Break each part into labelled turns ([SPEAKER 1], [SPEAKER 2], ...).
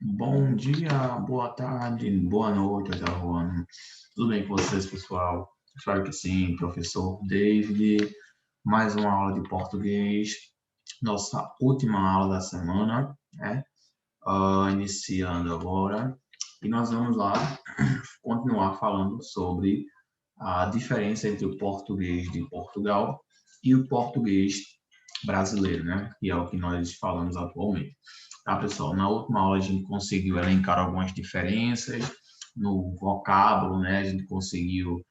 [SPEAKER 1] Bom dia, boa tarde, boa noite, tá rolando. Tudo bem com vocês, pessoal? Espero que sim, professor David. Mais uma aula de português, nossa última aula da semana, né? Iniciando agora. E nós vamos lá continuar falando sobre a diferença entre o português de Portugal e o português brasileiro, né? Que é o que nós falamos atualmente. Tá, pessoal? Na última aula a gente conseguiu elencar algumas diferenças no vocábulo, né? A gente conseguiu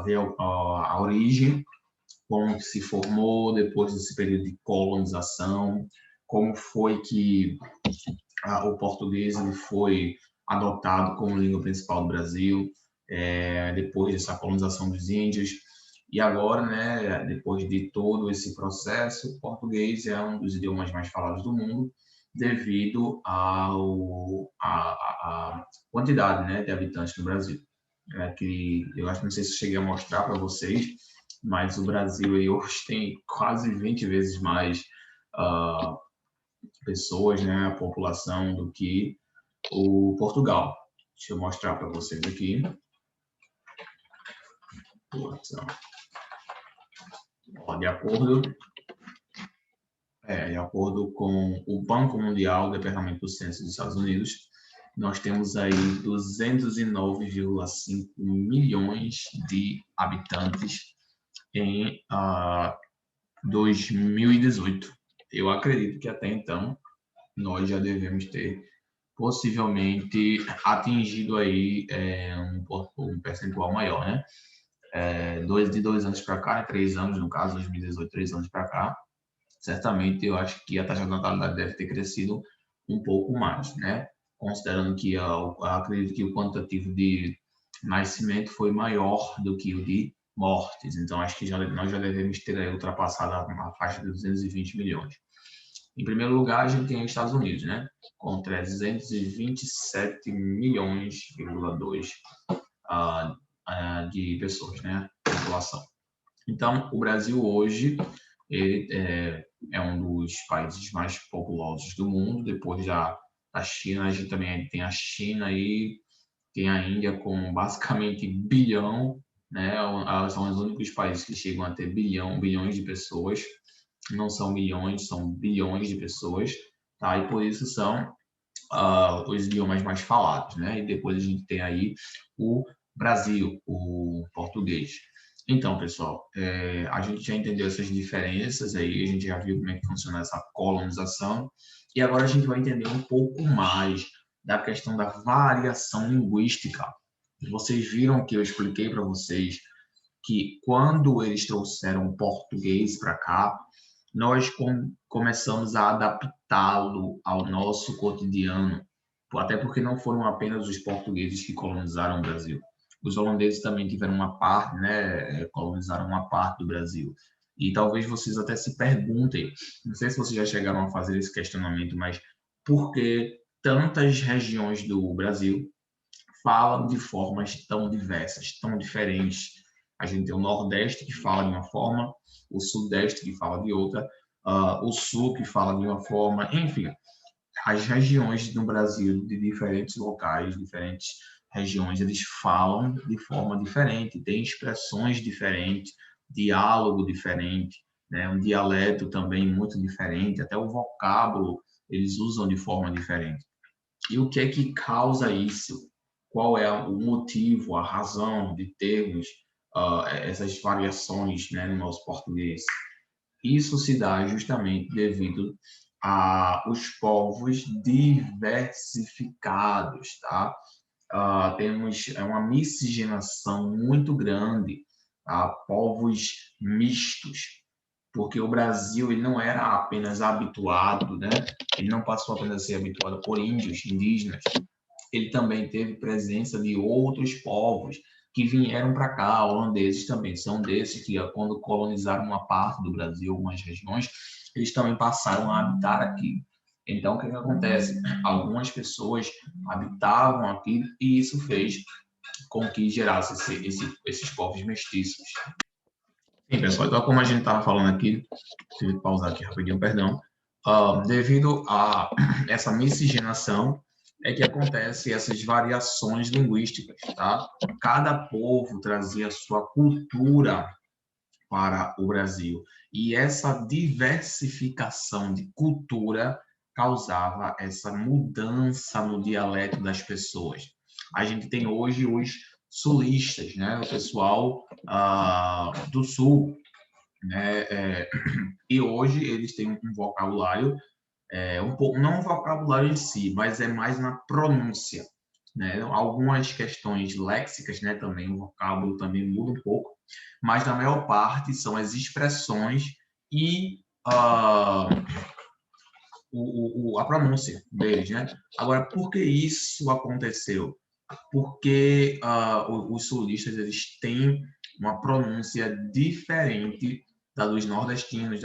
[SPEAKER 1] ver a origem, como que se formou depois desse período de colonização, como foi que o português ele foi adotado como língua principal do Brasil, depois dessa colonização dos índios. E agora, né, depois de todo esse processo, o português é um dos idiomas mais falados do mundo, devido à quantidade, né, de habitantes no Brasil. Que eu acho que não sei se eu cheguei a mostrar para vocês, mas o Brasil aí hoje tem quase 20 vezes mais uh, pessoas, né, a população, do que o Portugal. Deixa eu mostrar para vocês aqui. De acordo com o Banco Mundial, Departamento do Censo dos Estados Unidos, nós temos aí 209,5 milhões de habitantes em 2018. Eu acredito que até então nós já devemos ter possivelmente atingido aí um percentual maior, né? De 2 anos para cá, 3 anos no caso, 2018, 3 anos para cá, certamente eu acho que a taxa de natalidade deve ter crescido um pouco mais, né? Considerando que eu acredito que o quantitativo de nascimento foi maior do que o de mortes, então acho que nós já devemos ter ultrapassado a faixa de 220 milhões. Em primeiro lugar, a gente tem os Estados Unidos, né? Com 327 milhões,2 de pessoas, né? População. Então, o Brasil hoje ele é um dos países mais populosos do mundo, depois da China. A gente também tem a China e tem a Índia com basicamente bilhão, né? São os únicos países que chegam a ter bilhões de pessoas. Não são milhões, são bilhões de pessoas, tá? E por isso são os idiomas mais falados, né? E depois a gente tem aí o Brasil, o português. Então, pessoal, a gente já entendeu essas diferenças aí, a gente já viu como é que funciona essa colonização, e agora a gente vai entender um pouco mais da questão da variação linguística. Vocês viram que eu expliquei para vocês que quando eles trouxeram o português para cá, nós começamos a adaptá-lo ao nosso cotidiano, até porque não foram apenas os portugueses que colonizaram o Brasil. Os holandeses também tiveram uma parte, né, colonizaram uma parte do Brasil. E talvez vocês até se perguntem, não sei se vocês já chegaram a fazer esse questionamento, mas por que tantas regiões do Brasil falam de formas tão diversas, tão diferentes? A gente tem o Nordeste que fala de uma forma, o Sudeste que fala de outra, o Sul que fala de uma forma, enfim, as regiões no Brasil de diferentes locais, diferentes regiões, eles falam de forma diferente, tem expressões diferentes, diálogo diferente, né? Um dialeto também muito diferente, até o vocábulo eles usam de forma diferente. E o que é que causa isso? Qual é o motivo, a razão de termos essas variações, né, no nosso português? Isso se dá justamente devido aos povos diversificados, tá? Temos uma miscigenação muito grande, tá? Povos mistos, porque o Brasil ele não era apenas habituado, né? Ele não passou apenas a ser habituado por índios, indígenas, ele também teve presença de outros povos que vieram para cá, holandeses também, são desses que quando colonizaram uma parte do Brasil, algumas regiões, eles também passaram a habitar aqui. Então, o que acontece? Algumas pessoas habitavam aqui e isso fez com que gerasse esses povos mestiços. Sim, pessoal, então como a gente estava falando aqui, tive que pausar aqui rapidinho, perdão, devido a essa miscigenação, é que acontece essas variações linguísticas, tá? Cada povo trazia sua cultura para o Brasil. E essa diversificação de cultura causava essa mudança no dialeto das pessoas. A gente tem hoje os sulistas, né? O pessoal do sul, né? E hoje eles têm um vocabulário, um pouco, não o vocabulário em si, mas é mais na pronúncia, né? Algumas questões léxicas, né? Também o vocábulo também muda um pouco, mas na maior parte são as expressões e a pronúncia deles, né? Agora, por que isso aconteceu? Porque os sulistas eles têm uma pronúncia diferente da dos nordestinos,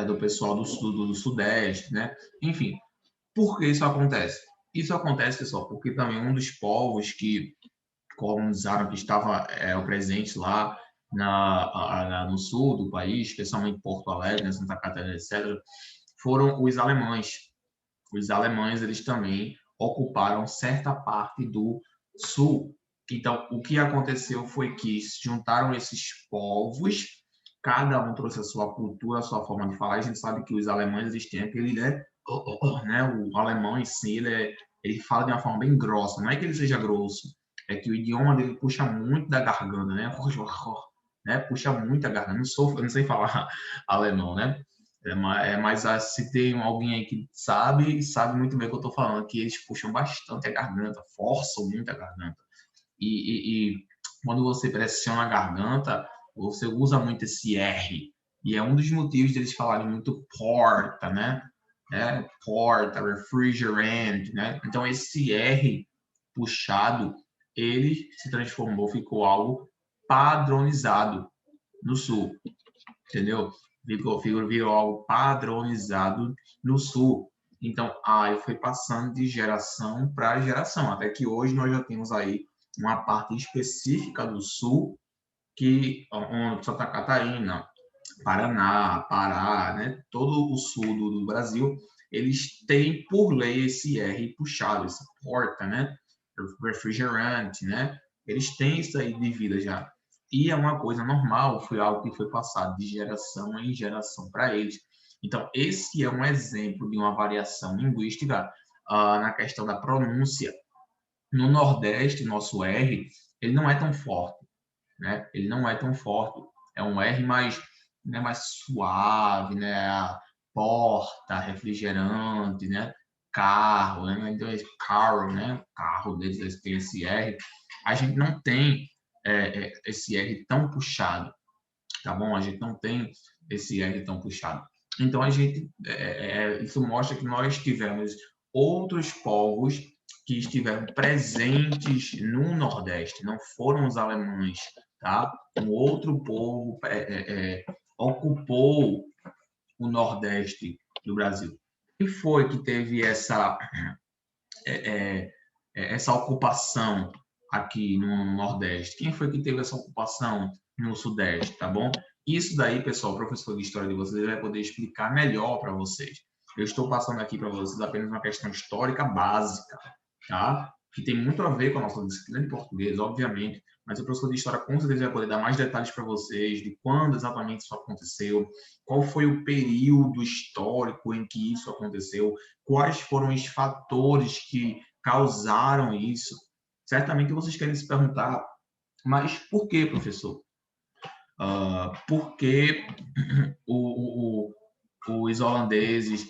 [SPEAKER 1] do pessoal do Sudeste, né? Enfim, por que isso acontece? Isso acontece, pessoal, porque também um dos povos que colonizaram, que estava presente lá no sul do país, especialmente Porto Alegre, né, Santa Catarina, etc., foram os alemães. Os alemães, eles também ocuparam certa parte do sul. Então, o que aconteceu foi que se juntaram esses povos, cada um trouxe a sua cultura, a sua forma de falar. A gente sabe que os alemães, eles têm aquele, né, o alemão em si, ele fala de uma forma bem grossa. Não é que ele seja grosso, é que o idioma dele puxa muito da garganta, né? Puxa muito a garganta. Eu não sei falar alemão, né? Mas se tem alguém aí que sabe muito bem o que eu estou falando, que eles puxam bastante a garganta, forçam muito a garganta. E quando você pressiona a garganta, você usa muito esse R. E é um dos motivos deles falarem muito porta, né? Porta, refrigerant, né? Então, esse R puxado, ele se transformou, ficou algo padronizado no Sul, entendeu? Virou algo padronizado no Sul. Então, aí foi passando de geração para geração, até que hoje nós já temos aí uma parte específica do Sul, que onde Santa Catarina, Paraná, Pará, né, todo o sul do Brasil, eles têm por lei esse R puxado, essa porta, né, refrigerante, né, eles têm isso aí de vida já. E é uma coisa normal, foi algo que foi passado de geração em geração para eles. Então, esse é um exemplo de uma variação linguística na questão da pronúncia. No Nordeste, nosso R, ele não é tão forte, né? Ele não é tão forte. É um R mais, né, mais suave, né? Porta, refrigerante, né? Carro, né? Então, carro, né? Carro deles tem esse R. A gente não tem esse R tão puxado, tá bom? A gente não tem esse R tão puxado. Então, isso mostra que nós tivemos outros povos que estiveram presentes no Nordeste, não foram os alemães, tá? Um outro povo ocupou o Nordeste do Brasil. Quem foi que teve essa ocupação aqui no Nordeste? Quem foi que teve essa ocupação no Sudeste, tá bom? Isso daí, pessoal, o professor de história de vocês vai poder explicar melhor para vocês. Eu estou passando aqui para vocês apenas uma questão histórica básica, tá? Que tem muito a ver com a nossa disciplina de português, obviamente, mas o professor de história com certeza vai poder dar mais detalhes para vocês de quando exatamente isso aconteceu, qual foi o período histórico em que isso aconteceu, quais foram os fatores que causaram isso. Certamente vocês querem se perguntar, mas por que, professor? Por que os holandeses,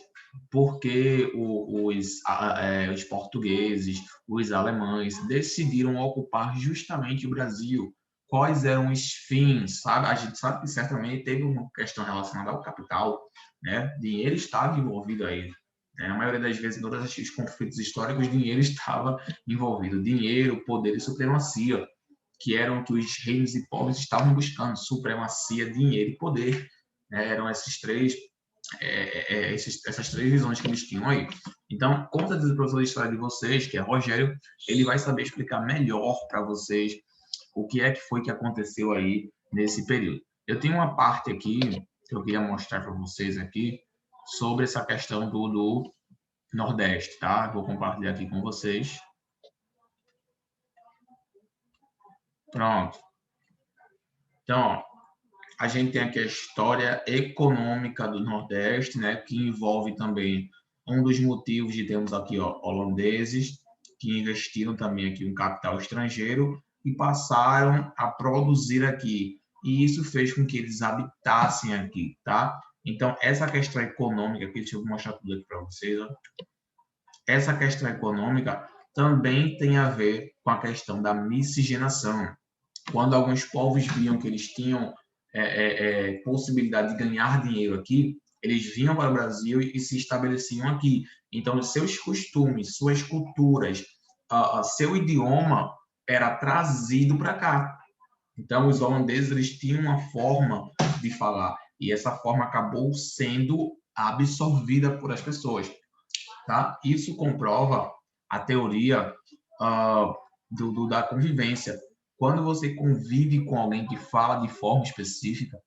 [SPEAKER 1] por que os portugueses, os alemães decidiram ocupar justamente o Brasil? Quais eram os fins, sabe? A gente sabe que certamente teve uma questão relacionada ao capital, né? Dinheiro estava envolvido aí. Né? A maioria das vezes, em todos os conflitos históricos, dinheiro estava envolvido. Dinheiro, poder e supremacia, que eram o que os reinos e povos estavam buscando: supremacia, dinheiro e poder. Eram essas três visões que eles tinham aí. Então, com certeza, o professor de história de vocês, que é Rogério, ele vai saber explicar melhor para vocês o que é que foi que aconteceu aí nesse período. Eu tenho uma parte aqui que eu queria mostrar para vocês aqui sobre essa questão Nordeste, tá? Vou compartilhar aqui com vocês. Pronto. Então, ó, a gente tem aqui a história econômica do Nordeste, né, que envolve também um dos motivos de termos aqui, ó, holandeses que investiram também aqui um capital estrangeiro e passaram a produzir aqui. E isso fez com que eles habitassem aqui, tá? Então, essa questão econômica, aqui, deixa eu mostrar tudo aqui para vocês, ó. Essa questão econômica também tem a ver com a questão da miscigenação. Quando alguns povos viam que eles tinham possibilidade de ganhar dinheiro aqui, eles vinham para o Brasil e se estabeleciam aqui. Então, os seus costumes, suas culturas, seu idioma era trazido para cá. Então, os holandeses eles tinham uma forma de falar e essa forma acabou sendo absorvida por as pessoas. Tá? Isso comprova a teoria da convivência. Quando você convive com alguém que fala de forma específica,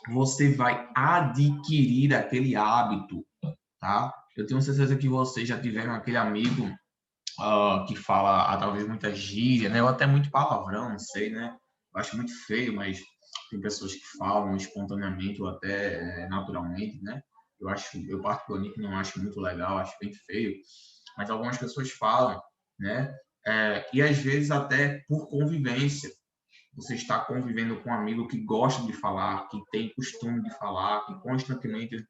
[SPEAKER 1] você vai adquirir aquele hábito, tá? Eu tenho certeza que vocês já tiveram aquele amigo que fala talvez muita gíria, né? Ou até muito palavrão, não sei, né? Eu acho muito feio, mas tem pessoas que falam espontaneamente ou até naturalmente, né? Eu particularmente não acho muito legal, acho bem feio, mas algumas pessoas falam, né? E às vezes até por convivência. Você está convivendo com um amigo que gosta de falar, que tem costume de falar, que constantemente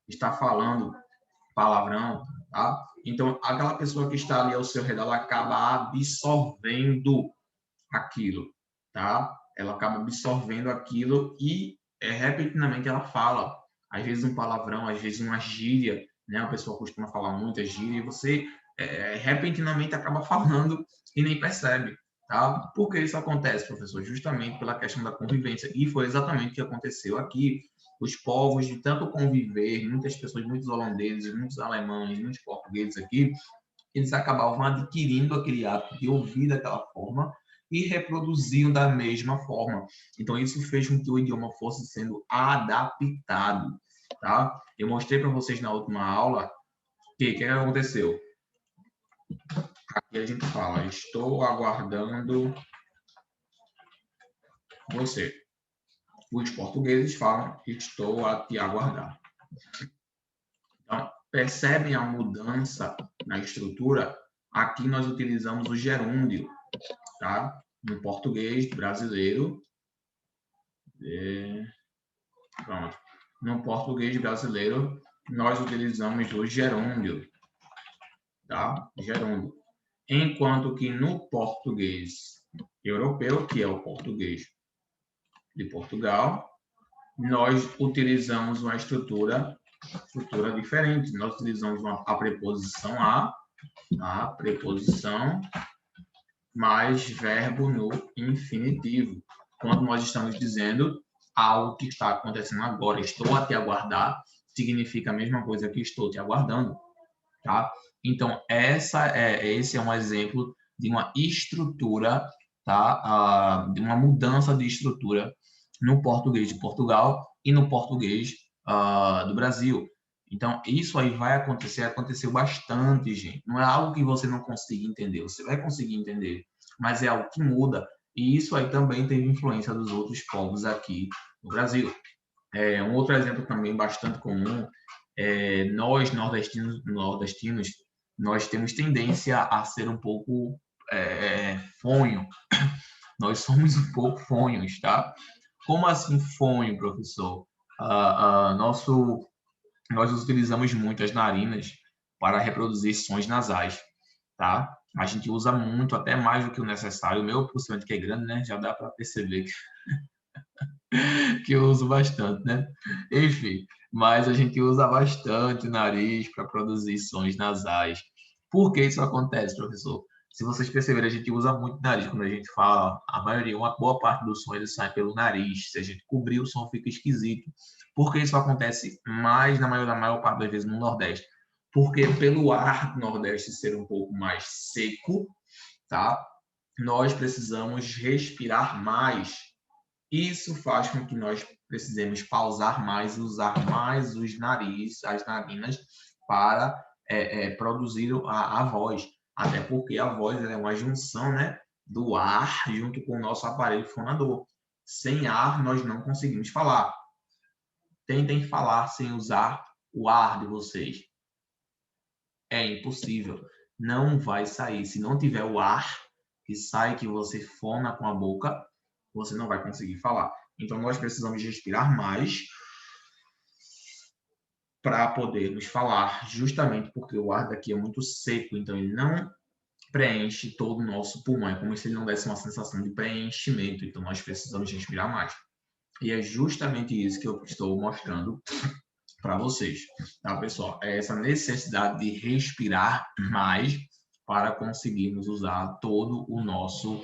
[SPEAKER 1] está falando palavrão, tá? Então, aquela pessoa que está ali ao seu redor, ela acaba absorvendo aquilo, tá? Ela acaba absorvendo aquilo e repentinamente ela fala, às vezes um palavrão, às vezes uma gíria, né? A pessoa costuma falar muita gíria e você repentinamente acaba falando e nem percebe, tá? Por que isso acontece, professor? Justamente pela questão da convivência. E foi exatamente o que aconteceu aqui. Os povos, de tanto conviver, muitas pessoas, muitos holandeses, muitos alemães, muitos portugueses aqui, eles acabavam adquirindo aquele hábito de ouvir daquela forma e reproduziam da mesma forma. Então, isso fez com que o idioma fosse sendo adaptado, tá? Eu mostrei para vocês na última aula o que aconteceu. Aqui a gente fala, estou aguardando você. Os portugueses falam, estou a te aguardar. Então, percebem a mudança na estrutura? Aqui nós utilizamos o gerúndio, tá? No português brasileiro, pronto. No português brasileiro, nós utilizamos o gerúndio, tá? Gerúndio. Enquanto que no português europeu, que é o português de Portugal, nós utilizamos uma estrutura diferente. Nós utilizamos a preposição a preposição mais verbo no infinitivo. Quando nós estamos dizendo algo que está acontecendo agora, estou a te aguardar, significa a mesma coisa que estou te aguardando, tá? Então, esse é um exemplo de uma estrutura, tá? De uma mudança de estrutura no português de Portugal e no português do Brasil. Então, isso aí vai acontecer, aconteceu bastante, gente. Não é algo que você não consiga entender, você vai conseguir entender, mas é algo que muda. E isso aí também teve influência dos outros povos aqui no Brasil. Um outro exemplo também bastante comum, nós nordestinos, nós temos tendência a ser um pouco fonho. Nós somos um pouco fonhos, tá? Como assim fonho, professor? Nós utilizamos muito as narinas para reproduzir sons nasais, tá? A gente usa muito, até mais do que o necessário. O meu, possivelmente, que é grande, né? Já dá para perceber que eu uso bastante, né? Enfim, mas a gente usa bastante o nariz para produzir sons nasais. Por que isso acontece, professor? Se vocês perceberem, a gente usa muito o nariz quando a gente fala. A maioria, uma boa parte do som, ele sai pelo nariz. Se a gente cobrir, o som fica esquisito. Por que isso acontece mais, na maior parte das vezes, no Nordeste? Porque pelo ar do Nordeste ser um pouco mais seco, tá? Nós precisamos respirar mais. Isso faz com que nós precisemos pausar mais, usar mais os narizes, as narinas, para produzir a voz. Até porque a voz é uma junção, né, do ar junto com o nosso aparelho fonador. Sem ar, nós não conseguimos falar. Tentem falar sem usar o ar de vocês. É impossível. Não vai sair. Se não tiver o ar que sai, que você fona com a boca, você não vai conseguir falar. Então, nós precisamos respirar mais para podermos falar, justamente porque o ar daqui é muito seco, então ele não preenche todo o nosso pulmão. É como se ele não desse uma sensação de preenchimento. Então, nós precisamos respirar mais. E é justamente isso que eu estou mostrando para vocês, tá, pessoal? É essa necessidade de respirar mais para conseguirmos usar todo o nosso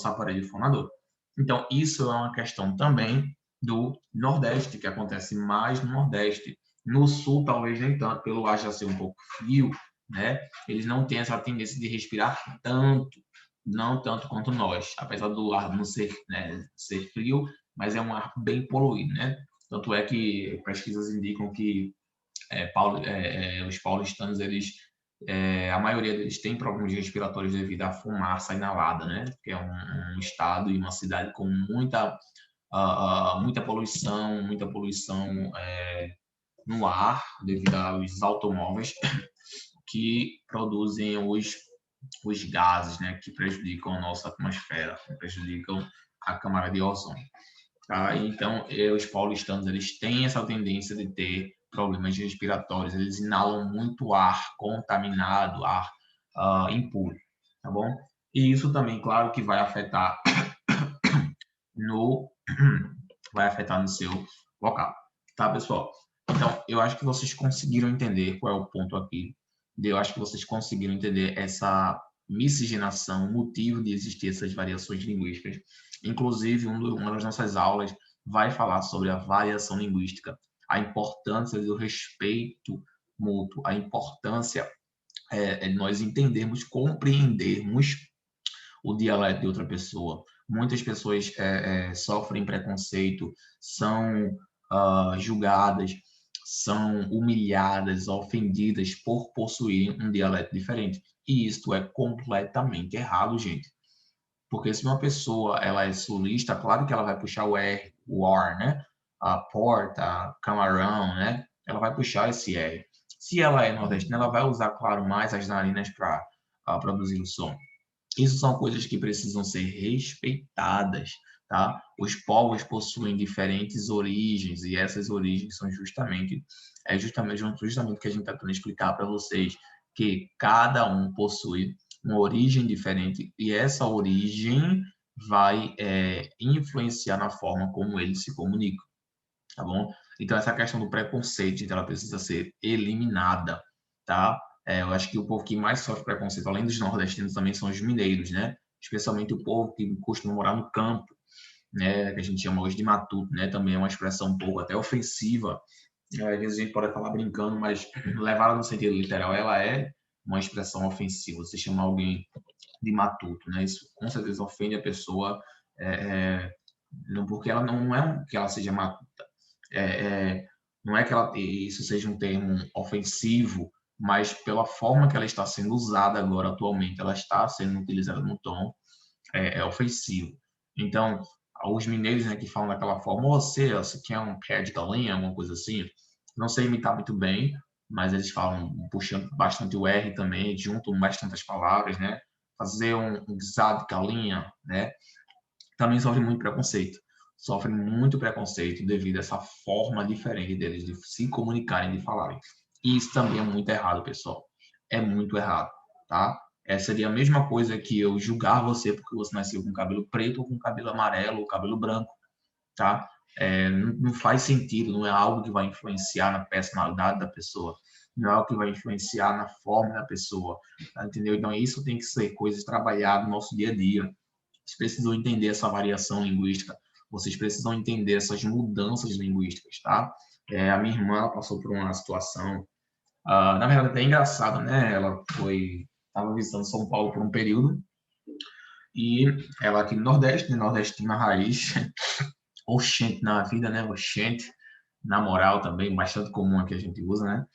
[SPEAKER 1] aparelho fonador. Então, isso é uma questão também do Nordeste, que acontece mais no Nordeste. No Sul, talvez nem tanto, pelo ar já ser um pouco frio, né? Eles não têm essa tendência de respirar tanto, não tanto quanto nós, apesar do ar não ser, né, ser frio, mas é um ar bem poluído, né? Tanto é que pesquisas indicam que os paulistanos, a maioria deles tem problemas respiratórios devido à fumaça inalada, né? Que é um estado e uma cidade com muita poluição no ar devido aos automóveis que produzem os gases, né? Que prejudicam a nossa atmosfera, prejudicam a camada de ozônio. Tá? Então, os paulistanos, eles têm essa tendência de ter problemas respiratórios, eles inalam muito ar contaminado, ar impuro, tá bom? E isso também, claro, que vai afetar no seu vocal, tá, pessoal? Então, eu acho que vocês conseguiram entender qual é o ponto aqui. Eu acho que vocês conseguiram entender essa miscigenação, o motivo de existir essas variações linguísticas. Inclusive, uma das nossas aulas vai falar sobre a variação linguística, a importância do respeito mútuo, a importância de nós entendermos, compreendermos o dialeto de outra pessoa. Muitas pessoas sofrem preconceito, são julgadas, são humilhadas, ofendidas por possuírem um dialeto diferente. E isso é completamente errado, gente. Porque se uma pessoa ela é sulista, claro que ela vai puxar o R, o R, né? A porta, camarão, né? Ela vai puxar esse R. Se ela é nordestina, ela vai usar, claro, mais as narinas para produzir o som. Isso são coisas que precisam ser respeitadas, tá? Os povos possuem diferentes origens e essas origens são justamente o que a gente está tentando explicar para vocês, que cada um possui uma origem diferente e essa origem vai influenciar na forma como eles se comunicam, tá bom? Então essa questão do preconceito, ela precisa ser eliminada, tá? Eu acho que o povo que mais sofre preconceito, além dos nordestinos, também são os mineiros, né? Especialmente o povo que costuma morar no campo, né? Que a gente chama hoje de matuto, né? Também é uma expressão um pouco até ofensiva. Às vezes a gente pode falar brincando, mas levada no sentido literal, ela é uma expressão ofensiva. Você chamar alguém de matuto, né? Isso com certeza ofende a pessoa, não porque ela não é que ela seja matuta, não é que isso seja um termo ofensivo, mas pela forma que ela está sendo usada agora atualmente, ela está sendo utilizada no tom ofensivo. Então, os mineiros, né, que falam daquela forma, você quer um pé de galinha, alguma coisa assim, não sei imitar muito bem, mas eles falam puxando bastante o R também, juntam bastante as palavras, né? Fazer um guisado de galinha, né? Também sofrem muito preconceito devido a essa forma diferente deles de se comunicarem, de falarem. E isso também é muito errado, pessoal. É muito errado, tá? Seria a mesma coisa que eu julgar você porque você nasceu com cabelo preto ou com cabelo amarelo ou cabelo branco, tá? Não faz sentido, não é algo que vai influenciar na personalidade da pessoa, não é algo que vai influenciar na forma da pessoa, tá? Entendeu? Então, isso tem que ser coisas trabalhadas no nosso dia a dia. Vocês precisam entender essa variação linguística, vocês precisam entender essas mudanças linguísticas, tá? A minha irmã passou por uma situação, na verdade, até engraçada, né? Ela estava visitando São Paulo por um período e ela aqui no Nordeste, né? Nordestina raiz, oxente na vida, né? Oxente, na moral também, bastante comum que a gente usa, né?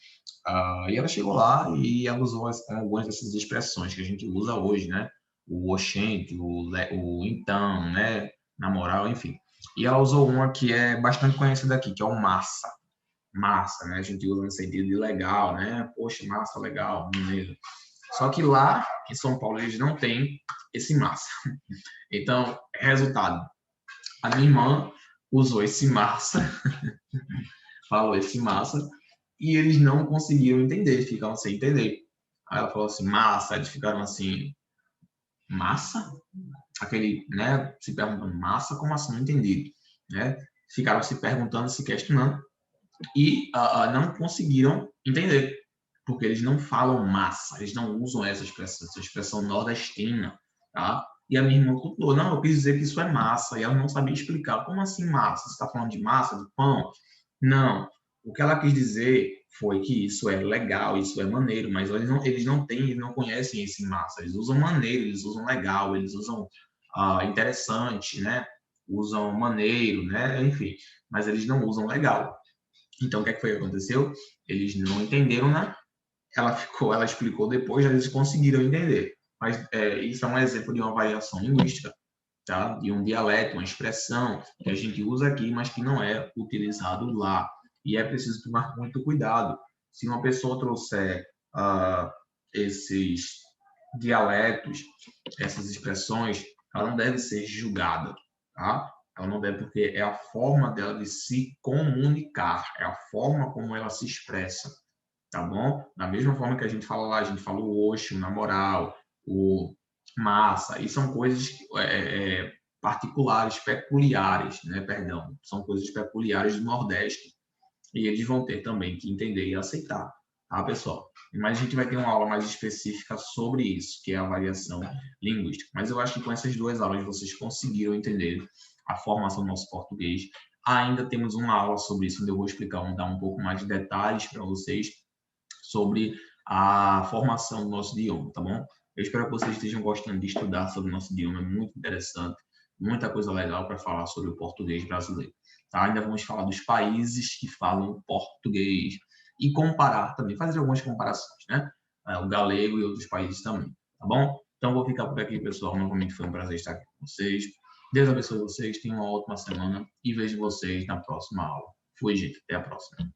[SPEAKER 1] E ela chegou lá e ela usou algumas dessas expressões que a gente usa hoje, né? O oxente, o então, né? Na moral, enfim. E ela usou uma que é bastante conhecida aqui, que é o massa. Massa, né? A gente usa no sentido de legal, né? Poxa, massa, legal, maneiro. Só que lá em São Paulo eles não têm esse massa. Então, resultado, a minha irmã usou esse massa, falou esse massa, e eles não conseguiram entender, ficavam sem entender. Aí ela falou assim, massa, eles ficaram assim, massa? Aquele, né, se perguntando, massa, como assim? Não entendi, né? Ficaram se perguntando, se questionando, e não conseguiram entender, porque eles não falam massa, eles não usam essa expressão nordestina, tá? E a minha irmã falou, não, eu quis dizer que isso é massa, e ela não sabia explicar, como assim massa? Você está falando de massa, de pão? Não, o que ela quis dizer foi que isso é legal, isso é maneiro, mas eles não conhecem esse massa, eles usam maneiro, eles usam legal, eles usam interessante, né? Usam maneiro, né? Enfim, mas eles não usam legal. Então, o que é que foi que aconteceu? Eles não entenderam, né? Ela explicou depois, eles conseguiram entender. Mas isso é um exemplo de uma variação linguística, tá? De um dialeto, uma expressão que a gente usa aqui, mas que não é utilizado lá. E é preciso tomar muito cuidado. Se uma pessoa trouxer esses dialetos, essas expressões, ela não deve ser julgada, tá? Ela não deve, porque é a forma dela de se comunicar, é a forma como ela se expressa, tá bom? Da mesma forma que a gente fala lá, a gente fala o oxo, na moral, o massa, e são coisas particulares, peculiares, né? Perdão, são coisas peculiares do Nordeste, e eles vão ter também que entender e aceitar, tá, pessoal? Mas a gente vai ter uma aula mais específica sobre isso, que é a variação linguística. Mas eu acho que com essas duas aulas vocês conseguiram entender a formação do nosso português. Ainda temos uma aula sobre isso, onde eu vou explicar, vou dar um pouco mais de detalhes para vocês sobre a formação do nosso idioma, tá bom? Eu espero que vocês estejam gostando de estudar sobre o nosso idioma, é muito interessante, muita coisa legal para falar sobre o português brasileiro. Tá? Ainda vamos falar dos países que falam português e comparar também, fazer algumas comparações, né? O galego e outros países também, tá bom? Então vou ficar por aqui, pessoal. Novamente foi um prazer estar aqui com vocês. Deus abençoe vocês, tenham uma ótima semana e vejo vocês na próxima aula. Fui, gente. Até a próxima.